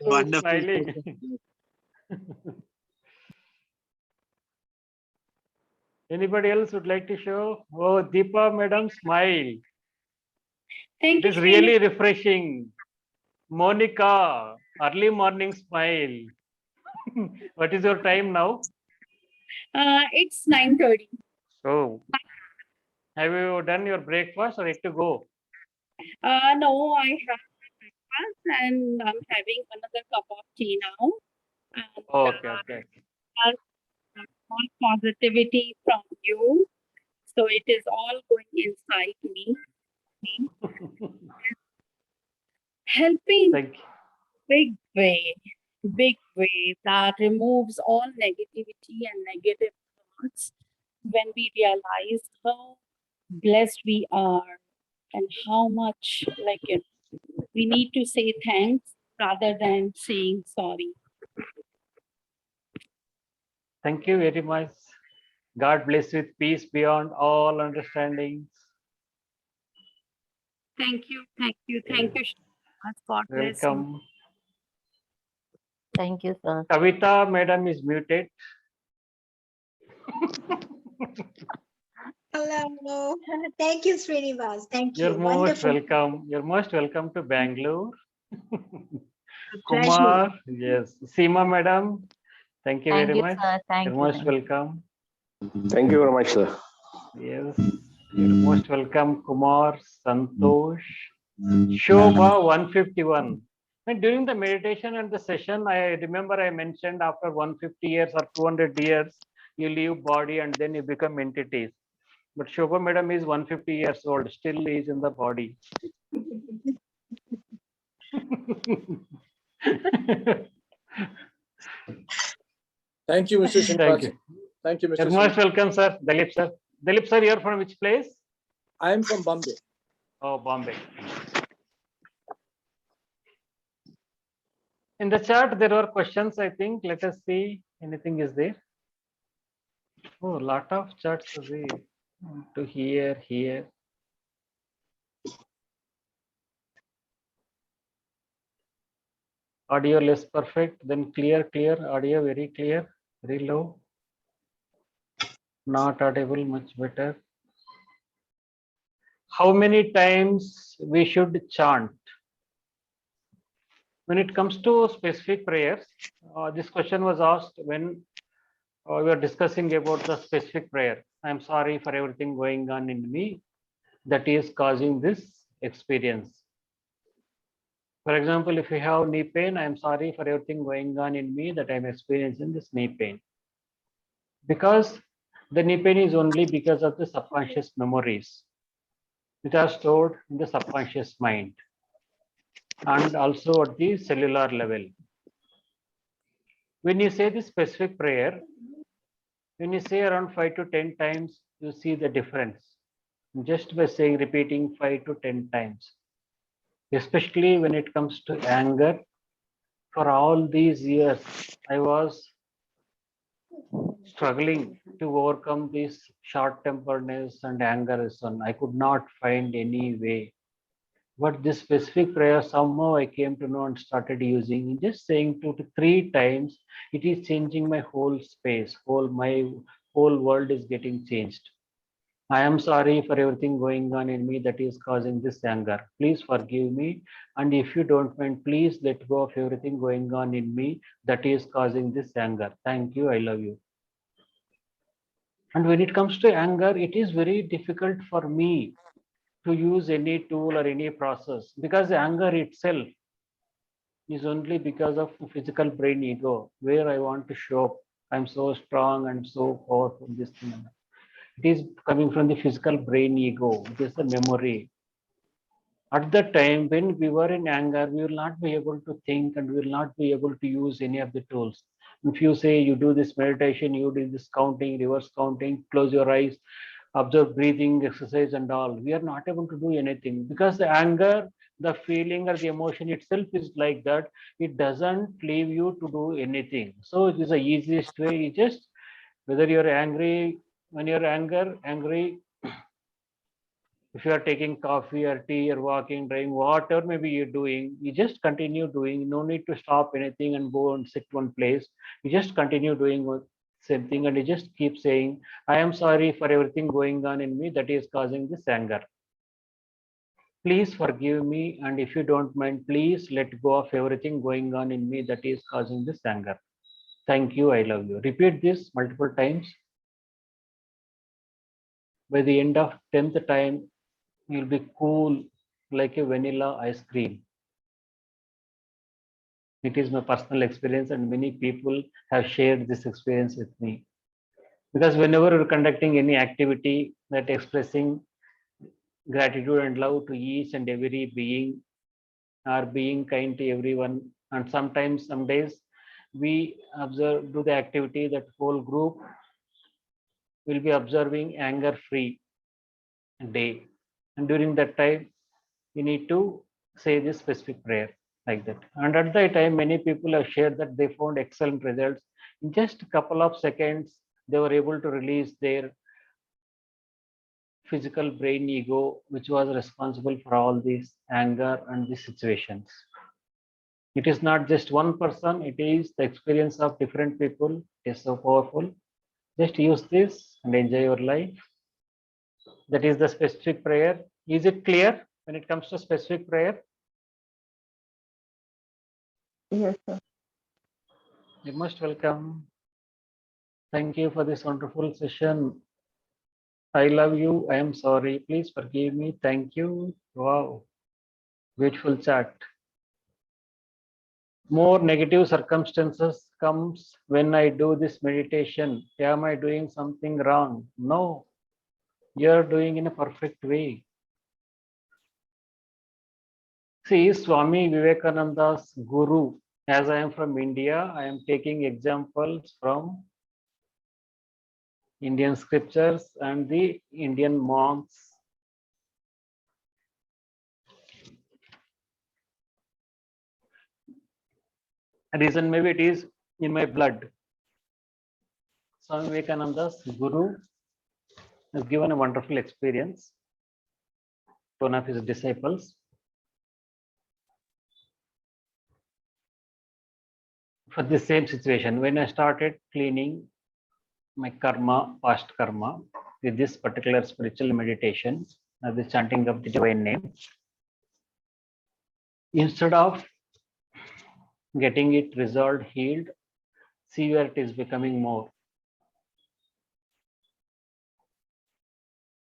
Wonderful. Smiling. Anybody else would like to show? Oh, Deepa madam, smile. Thank It you, is Srini. really refreshing. Monica, early morning smile. What is your time now? It's 9:30. So, have you done your breakfast or yet to go? No, I have breakfast and I'm having another cup of tea now. And Okay, okay. all positivity from you. So it is all going inside me, helping Thank you. big way that removes all negativity and negative thoughts when we realize how blessed we are and how much we need to say thanks rather than saying sorry. Thank you very much. God bless you with peace beyond all understandings. Thank you God bless you. Welcome. Thank you, sir. Kavita madam is muted. Hello. Thank you, Srinivas. Thank you. You're most Wonderful. welcome. You're most welcome to Bangalore. Pleasure. Kumar, yes. Seema madam, thank you Thank very you, much. sir. Thank You're you. most Thank you. welcome. Thank you very much, sir. Yes. You're most welcome, Kumar, Santosh, Shobha 151. And during the meditation and the session, I remember I mentioned after 150 years or 200 years, you leave body and then you become entities. But Shobha madam is 150 years old, still is in the body. Thank you, Mr. Thank Srinivas. you. Thank you, Mr. You're most Srinivas. welcome, sir. Dalip sir. Dalip sir, you're from which place? I am from Bombay. Oh, Bombay. In the chat, there are questions, I think. Let us see. Anything is there? Oh, a lot of chats are there. To here. Audio less perfect, then clear. Audio very clear, very low. Not audible, much better. How many times we should chant? When it comes to specific prayers, this question was asked when we were discussing about the specific prayer. I'm sorry for everything going on in me that is causing this experience. For example, if you have knee pain, I'm sorry for everything going on in me that I'm experiencing this knee pain. Because the knee pain is only because of the subconscious memories which are stored in the subconscious mind and also at the cellular level. When you say the specific prayer, when you say around 5 to 10 times, you see the difference just by saying repeating 5 to 10 times. Especially when it comes to anger, for all these years, I was struggling to overcome this short-temperedness and anger. I could not find any way. But this specific prayer, somehow I came to know and started using. Just saying 2 to 3 times, it is changing my whole space. My whole world is getting changed. I am sorry for everything going on in me that is causing this anger. Please forgive me. And if you don't mind, please let go of everything going on in me that is causing this anger. Thank you. I love you. And when it comes to anger, it is very difficult for me to use any tool or any process because anger itself is only because of physical brain ego, where I want to show up. I'm so strong and so powerful. This thing. It is coming from the physical brain ego. It is the memory. At that time, when we were in anger, we will not be able to think and we will not be able to use any of the tools. If you say you do this meditation, you do this counting, reverse counting, close your eyes, observe breathing exercise and all, we are not able to do anything because the anger, the feeling or the emotion itself is like that. It doesn't leave you to do anything. So it is the easiest way. You just, whether you're angry, when you're angry, If you are taking coffee or tea or walking, driving, whatever maybe you're doing, you just continue doing. No need to stop anything and go and sit one place. You just continue doing same thing, and you just keep saying, I am sorry for everything going on in me that is causing this anger. Please forgive me, and if you don't mind, please let go of everything going on in me that is causing this anger. Thank you, I love you. Repeat this multiple times. By the end of 10th time, you'll be cool like a vanilla ice cream. It is my personal experience, and many people have shared this experience with me. Because whenever you're conducting any activity that expressing gratitude and love to each and every being, or being kind to everyone, and sometimes some days we observe do the activity that whole group will be observing anger free day, and during that time you need to say this specific prayer like that. And at that time many people have shared that they found excellent results. In just a couple of seconds they were able to release their physical brain ego, which was responsible for all this anger and these situations. It is not just one person, it is the experience of different people. It is so powerful. Just use this and enjoy your life. That is the specific prayer. Is it clear when it comes to specific prayer? Yes, sir. You're most welcome. Thank you for this wonderful session. I love you. I am sorry. Please forgive me. Thank you. Wow. Beautiful chat. More negative circumstances comes when I do this meditation. Am I doing something wrong? No, you're doing in a perfect way. See, Swami Vivekananda's guru, as I am from India, I am taking examples from Indian scriptures and the Indian monks. Reason maybe it is in my blood. Swami Vivekananda's guru has given a wonderful experience to one of his disciples. For the same situation, when I started cleaning my karma, past karma, with this particular spiritual meditation, the chanting of the divine name, instead of getting it resolved, healed, see where it is becoming more.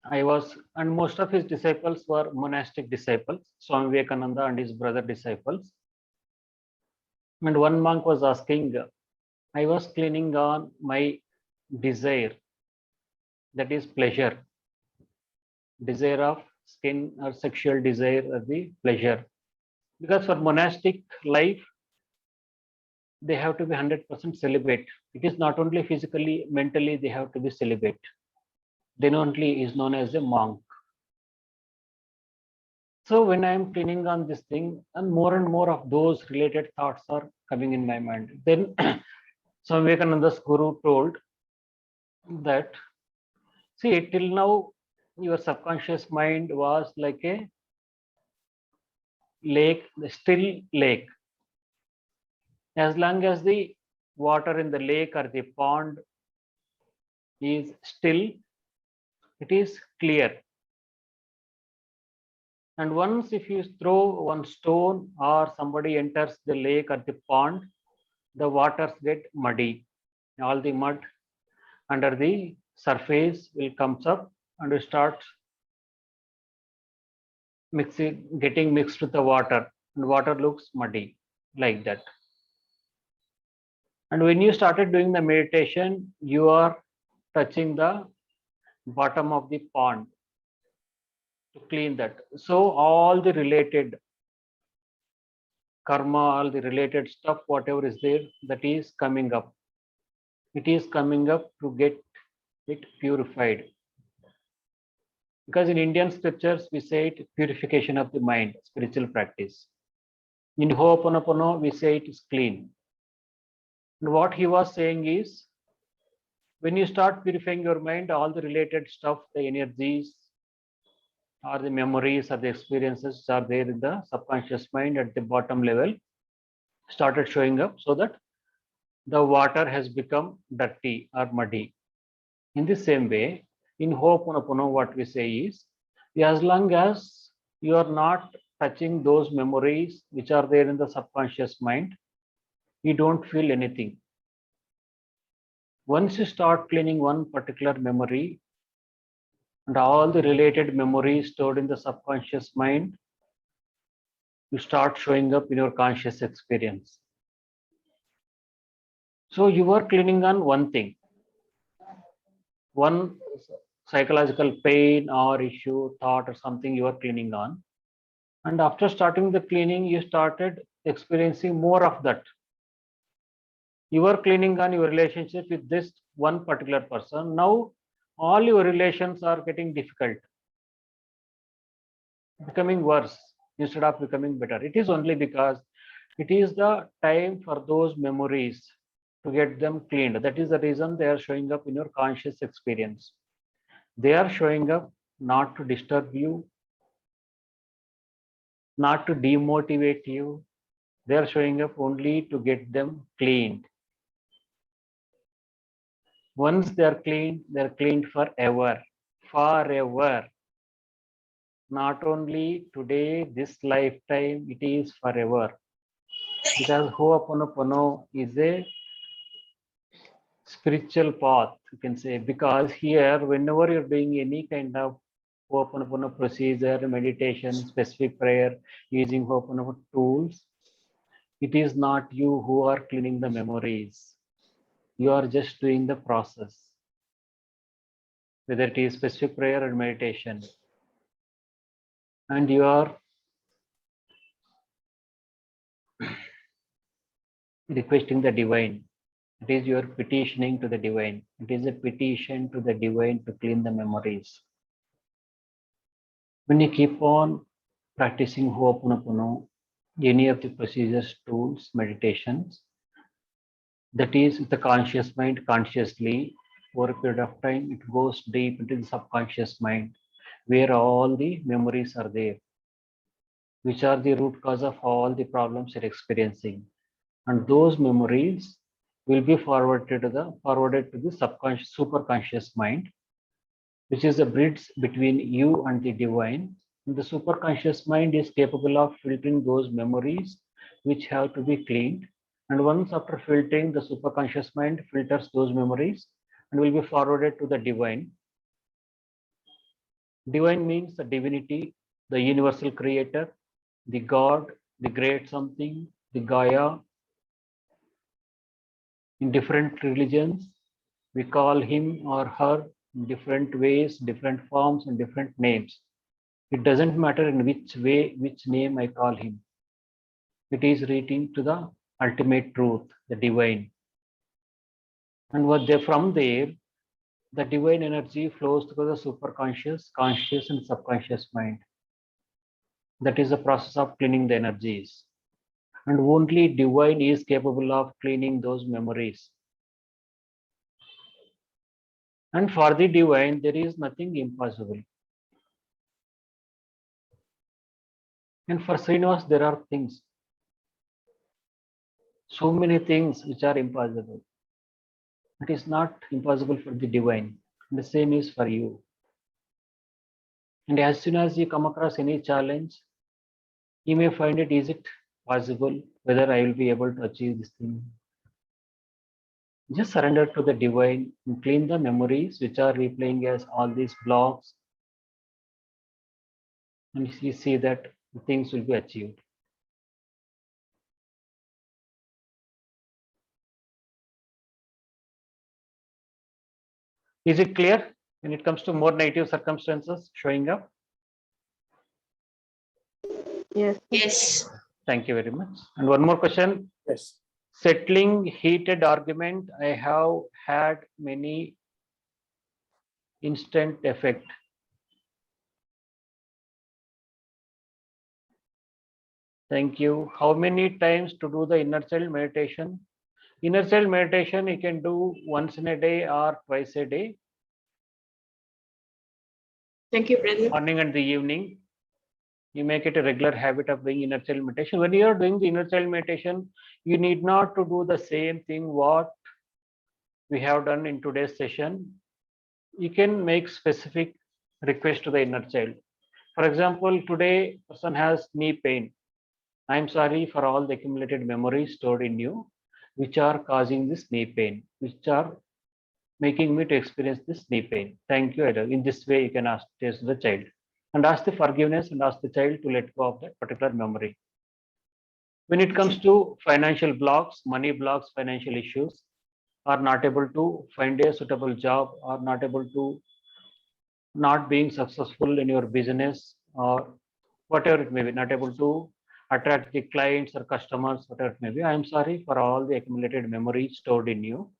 I was, and most of his disciples were monastic disciples, Swami Vivekananda and his brother disciples. And one monk was asking, I was cleaning on my desire, that is pleasure, desire of skin or sexual desire or the pleasure. Because for monastic life, they have to be 100% celibate. It is not only physically, mentally, they have to be celibate. Then only is known as a monk. So when I am cleaning on this thing, and more of those related thoughts are coming in my mind. Then Swami Vivekananda's guru told that, see, till now, your subconscious mind was like a lake, the still lake. As long as the water in the lake or the pond is still, it is clear. And once if you throw one stone or somebody enters the lake or the pond, the waters get muddy. All the mud under the surface will comes up and start getting mixed with the water, and water looks muddy like that. And when you started doing the meditation, you are touching the bottom of the pond to clean that. So all the related karma, all the related stuff, whatever is there, that is coming up. It is coming up to get it purified. Because in Indian scriptures, we say it purification of the mind, spiritual practice. In Ho'oponopono, we say it is clean. And what he was saying is, when you start purifying your mind, all the related stuff, the energies, or the memories or the experiences which are there in the subconscious mind at the bottom level started showing up, so that the water has become dirty or muddy. In the same way, in Ho'oponopono, what we say is, as long as you are not touching those memories which are there in the subconscious mind, you don't feel anything. Once you start cleaning one particular memory and all the related memories stored in the subconscious mind, you start showing up in your conscious experience. So you are cleaning on one thing, one psychological pain or issue, thought or something you are cleaning on. And after starting the cleaning, you started experiencing more of that. You are cleaning on your relationship with this one particular person. Now all your relations are getting difficult, becoming worse instead of becoming better. It is only because it is the time for those memories to get them cleaned. That is the reason they are showing up in your conscious experience. They are showing up not to disturb you, not to demotivate you. They are showing up only to get them cleaned. Once they are cleaned forever, forever. Not only today, this lifetime, it is forever. Because Ho'oponopono is a spiritual path, you can say, because here, whenever you're doing any kind of Ho'oponopono procedure, meditation, specific prayer, using Ho'oponopono tools, it is not you who are cleaning the memories. You are just doing the process, whether it is specific prayer or meditation. And you are requesting the divine. It is your petitioning to the divine. It is a petition to the divine to clean the memories. When you keep on practicing Ho'oponopono, any of the procedures, tools, meditations, that is the conscious mind consciously, over a period of time, it goes deep into the subconscious mind, where all the memories are there, which are the root cause of all the problems you're experiencing. And those memories will be forwarded to the subconscious, superconscious mind, which is a bridge between you and the divine. And the superconscious mind is capable of filtering those memories which have to be cleaned. And once after filtering, the superconscious mind filters those memories and will be forwarded to the divine. Divine means the divinity, the universal creator, the God, the great something, the Gaia. In different religions, we call him or her in different ways, different forms, and different names. It doesn't matter in which way, which name I call him. It is reaching to the ultimate truth, the divine. And from there, the divine energy flows through the superconscious, conscious, and subconscious mind. That is the process of cleaning the energies. And only divine is capable of cleaning those memories. And for the divine, there is nothing impossible. And for Srinivas, there are things, so many things which are impossible. It is not impossible for the divine. And the same is for you. And as soon as you come across any challenge, you may find it, is it possible, whether I will be able to achieve this thing? Just surrender to the divine and clean the memories which are replaying as all these blocks. And you see that things will be achieved. Is it clear when it comes to more negative circumstances showing up? Yes. Thank you very much. And one more question. Yes. Settling heated argument, I have had many instant effect. Thank you. How many times to do the inner child meditation? Inner child meditation you can do once in a day or twice a day. Thank you, brother. Morning and the evening. You make it a regular habit of doing inner child meditation. When you are doing the inner child meditation, you need not to do the same thing what we have done in today's session. You can make specific request to the inner child. For example, today person has knee pain. I am sorry for all the accumulated memories stored in you, which are causing this knee pain, which are making me to experience this knee pain. Thank you. In this way, you can ask this to the child and ask the forgiveness and ask the child to let go of that particular memory. When it comes to financial blocks, money blocks, financial issues, are not able to find a suitable job, or not able to not being successful in your business, or whatever it may be, not able to attract the clients or customers, whatever it may be. I am sorry for all the accumulated memories stored in you,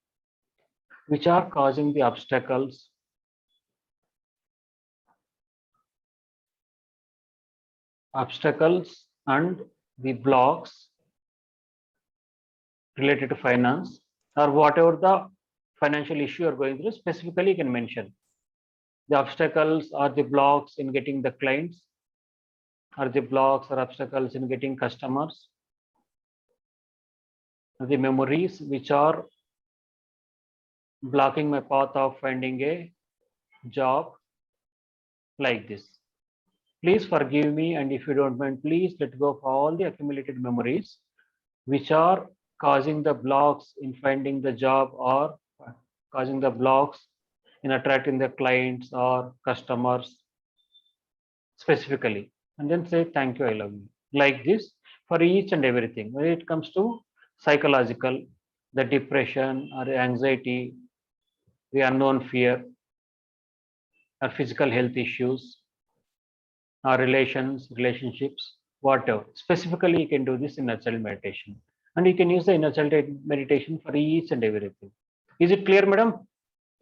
which are causing the obstacles and the blocks related to finance, or whatever the financial issue you're going through. Specifically, you can mention the obstacles or the blocks in getting the clients, or the blocks or obstacles in getting customers, the memories which are blocking my path of finding a job, like this. Please forgive me, and if you don't mind, please let go of all the accumulated memories which are causing the blocks in finding the job, or causing the blocks in attracting the clients or customers specifically. And then say thank you, I love you, like this, for each and everything. When it comes to psychological, the depression or anxiety, the unknown fear, or physical health issues, or relationships, whatever. Specifically, you can do this inner child meditation. And you can use the inner child meditation for each and everything. Is it clear, madam?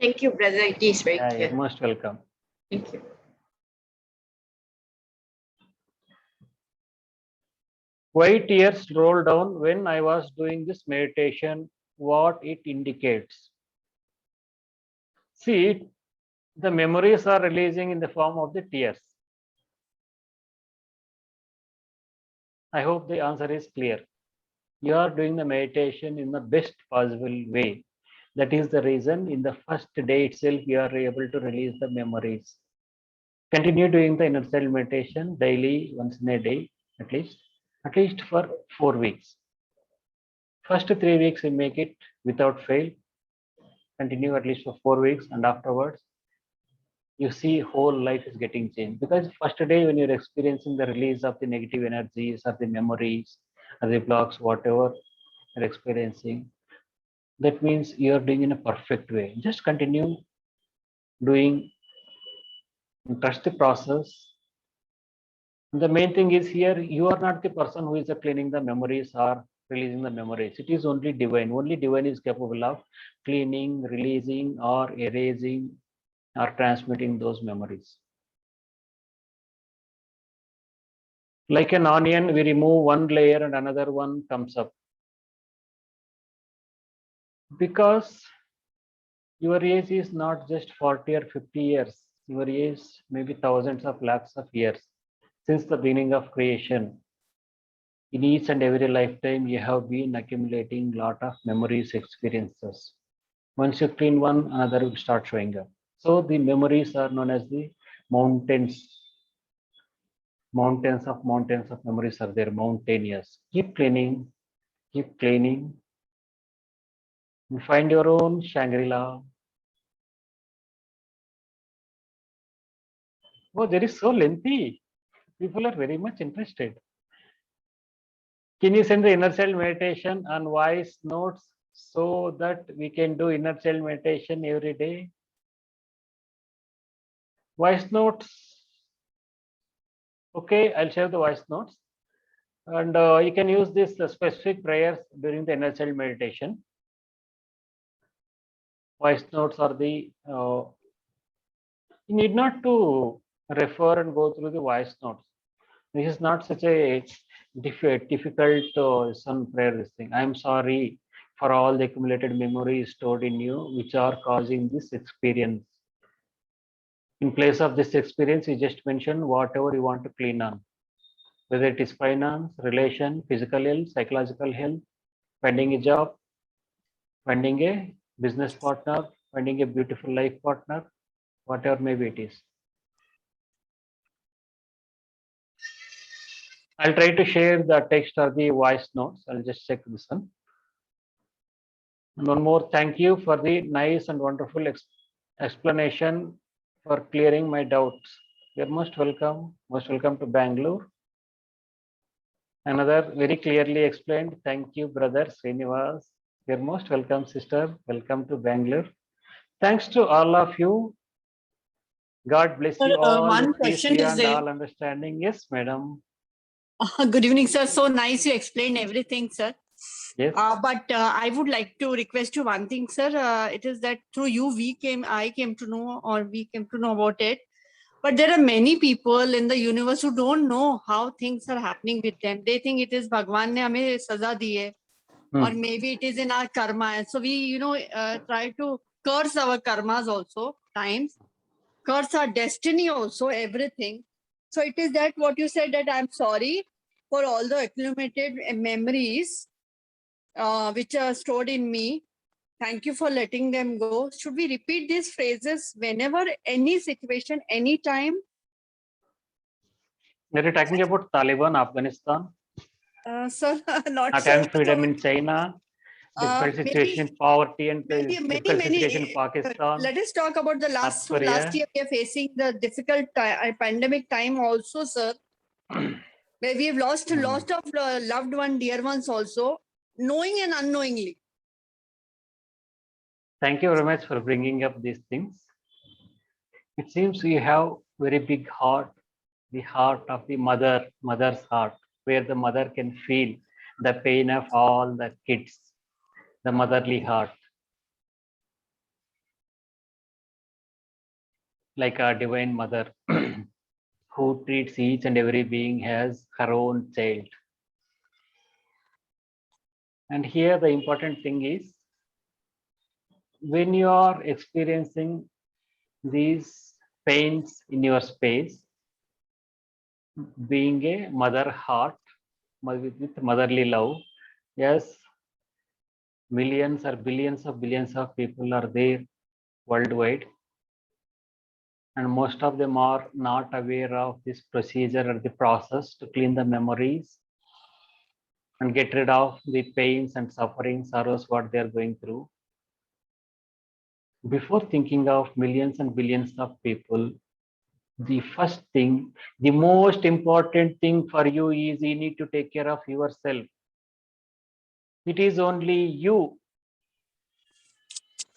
Thank you, brother. It is very You're clear. most welcome. Thank you. Why tears roll down when I was doing this meditation? What it indicates? See, the memories are releasing in the form of the tears. I hope the answer is clear. You are doing the meditation in the best possible way. That is the reason in the first day itself you are able to release the memories. Continue doing the inner child meditation daily, once in a day, at least for 4 weeks. First 3 weeks you make it without fail. Continue at least for 4 weeks, and afterwards you see whole life is getting changed. Because first day when you're experiencing the release of the negative energies or the memories or the blocks, whatever you're experiencing, that means you're doing in a perfect way. Just continue doing, trust the process. The main thing is here, you are not the person who is cleaning the memories or releasing the memories. It is only divine. Only divine is capable of cleaning, releasing, or erasing, or transmitting those memories. Like an onion, we remove one layer and another one comes up. Because your age is not just 40 or 50 years. Your age may be thousands of lakhs of years. Since the beginning of creation, in each and every lifetime, you have been accumulating lot of memories, experiences. Once you clean one, another will start showing up. So the memories are known as the mountains. Mountains of memories are there, mountainous. Keep cleaning, and find your own Shangri-La. Oh, there is so lengthy. People are very much interested. Can you send the inner child meditation on voice notes so that we can do inner child meditation every day? Voice notes. Okay, I'll share the voice notes. And you can use this specific prayers during the inner child meditation. Voice notes are the, you need not to refer and go through the voice notes. This is not such a difficult some prayer, this thing. I am sorry for all the accumulated memories stored in you, which are causing this experience. In place of this experience, you just mention whatever you want to clean on, whether it is finance, relation, physical health, psychological health, finding a job, finding a business partner, finding a beautiful life partner, whatever maybe it is. I'll try to share the text or the voice notes. I'll just check this one. And one more, thank you for the nice and wonderful explanation for clearing my doubts. You're most welcome to Bangalore. Another very clearly explained, thank you, brother Srinivas. You're most welcome, sister. Welcome to Bangalore. Thanks to all of you. God bless Sir, you all one with peace question is beyond there. all understanding. Yes, madam. Good evening, sir. So nice you explained everything, sir. Yes. But I would like to request you one thing, sir. It is that through you, I came to know, or we came to know about it. But there are many people in the universe who don't know how things are happening with them. They think it is Bhagwan ne hame saza di hai, or maybe it is in our karma. And so we, try to curse our karmas also times, curse our destiny also, everything. So it is that what you said, that I'm sorry for all the accumulated memories which are stored in me. Thank you for letting them go. Should we repeat these phrases whenever, any situation, any time? You're talking about Taliban, Afghanistan, Sir, not attaining so. freedom in China, difficult situation in poverty and difficult situation in Pakistan, Let us talk about the last South Korea. year we are facing the difficult pandemic time also, sir. Where we have lost of loved one, dear ones also, knowing and unknowingly. Thank you very much for bringing up these things. It seems you have very big heart, the heart of the mother's heart, where the mother can feel the pain of all the kids, the motherly heart. Like a divine mother who treats each and every being as her own child. And here the important thing is, when you are experiencing these pains in your space, being a mother heart with motherly love, yes, millions or billions of people are there worldwide, and most of them are not aware of this procedure or the process to clean the memories and get rid of the pains and suffering, sorrows, what they are going through. Before thinking of millions and billions of people, the first thing, the most important thing for you is you need to take care of yourself. It is only you.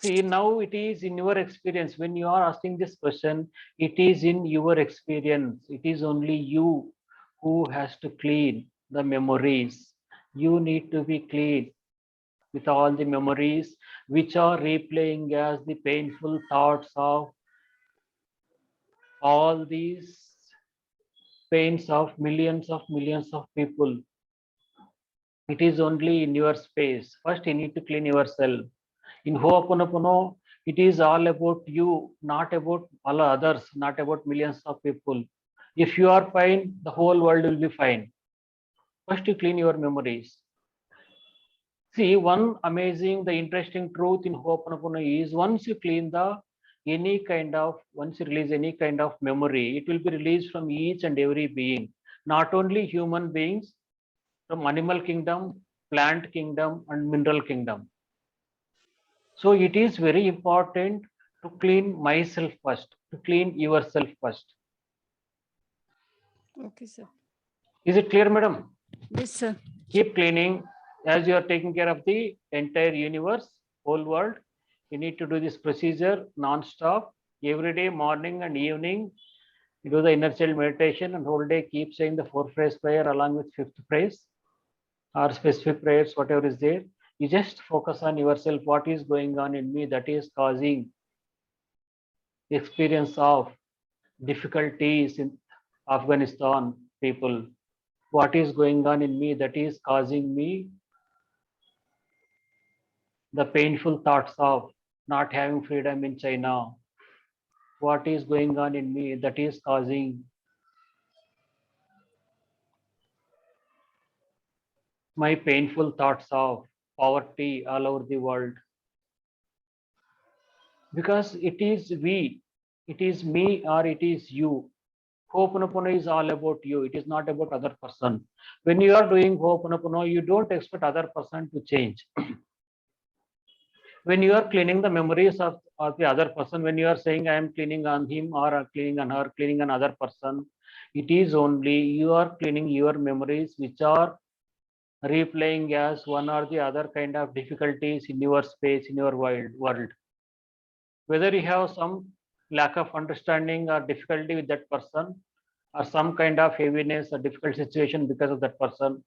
See, now it is in your experience. When you are asking this question, it is in your experience. It is only you who has to clean the memories. You need to be clean with all the memories which are replaying as the painful thoughts of all these pains of millions of people. It is only in your space. First, you need to clean yourself. In Ho'oponopono, it is all about you, not about all others, not about millions of people. If you are fine, the whole world will be fine. First, you clean your memories. See, one amazing, the interesting truth in Ho'oponopono is, once you clean once you release any kind of memory, it will be released from each and every being, not only human beings, from animal kingdom, plant kingdom, and mineral kingdom. So it is very important to clean myself first, to clean yourself first. Okay, sir. Is it clear, madam? Yes, sir. Keep cleaning as you are taking care of the entire universe, whole world. You need to do this procedure non-stop, every day, morning and evening. You do the inner child meditation, and whole day keep saying the 4-phrase prayer along with 5th phrase or specific prayers, whatever is there. You just focus on yourself, what is going on in me that is causing the experience of difficulties in Afghanistan people. What is going on in me that is causing me the painful thoughts of not having freedom in China? what is going on in me that is causing my painful thoughts of poverty all over the world. Because it is we, it is me, or it is you. Ho'oponopono is all about you. It is not about other person. When you are doing Ho'oponopono, you don't expect other person to change. When you are cleaning the memories of the other person, when you are saying I am cleaning on him or cleaning on her, cleaning on other person, it is only you are cleaning your memories which are replaying as one or the other kind of difficulties in your space, in your world. Whether you have some lack of understanding or difficulty with that person, or some kind of heaviness or difficult situation because of that person,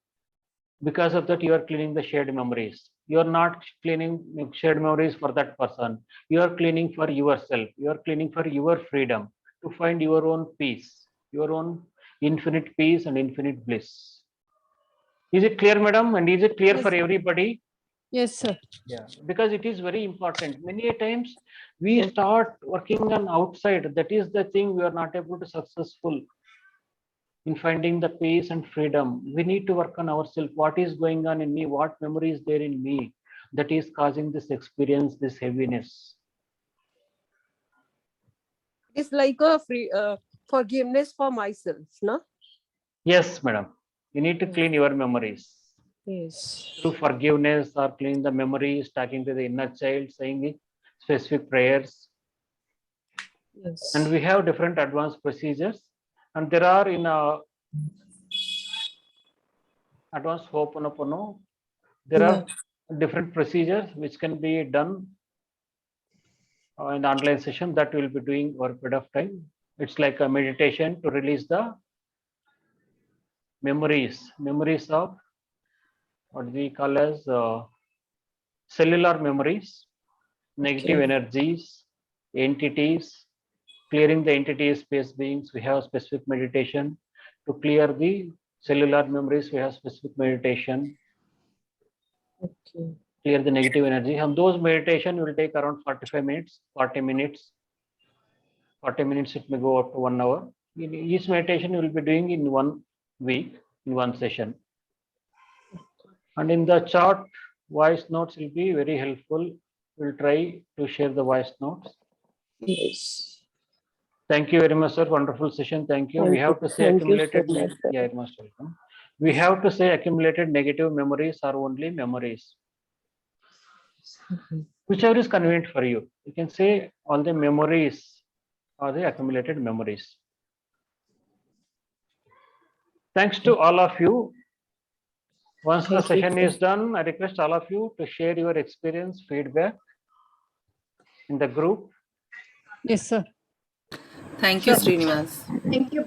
because of that you are cleaning the shared memories. You are not cleaning shared memories for that person. You are cleaning for yourself. You are cleaning for your freedom to find your own peace, your own infinite peace and infinite bliss. Is it clear, madam? And is it clear Yes. for everybody? Yes, sir. Yeah, because it is very important. Many a times we start working on outside. That is the thing we are not able to successful in finding the peace and freedom. We need to work on ourselves. What is going on in me? What memory is there in me that is causing this experience, this heaviness? It's like a free forgiveness for myself, no? Yes, madam. You need to clean your memories Yes. through forgiveness or clean the memories, talking to the inner child, saying specific prayers. Yes. And we have different advanced procedures, and there are in advanced Ho'oponopono, there are different procedures which can be done in the online session that we'll be doing over a period of time. It's like a meditation to release the memories of what we call as cellular memories, negative energies, entities, clearing the entity space beings. We have specific meditation to clear the cellular memories. We have specific meditation, Okay. clear the negative energy. And those meditation will take around 45 minutes, 40 minutes. 40 minutes, it may go up to 1 hour. Each meditation you will be doing in 1 week, in 1 session. And in the chart, voice notes will be very helpful. We'll try to share the voice notes. Yes. Thank you very much, sir. Wonderful session. Thank you. We have to say Thank you accumulated. so much, sir. Yeah, you're most welcome. We have to say accumulated negative memories are only memories. Whichever is convenient for you. You can say all the memories are the accumulated memories. Thanks to all of you. Once the Thank you, session sir. is done, I request all of you to share your experience, feedback in the group. Yes, sir. Thank you, Srinivas. Thank you.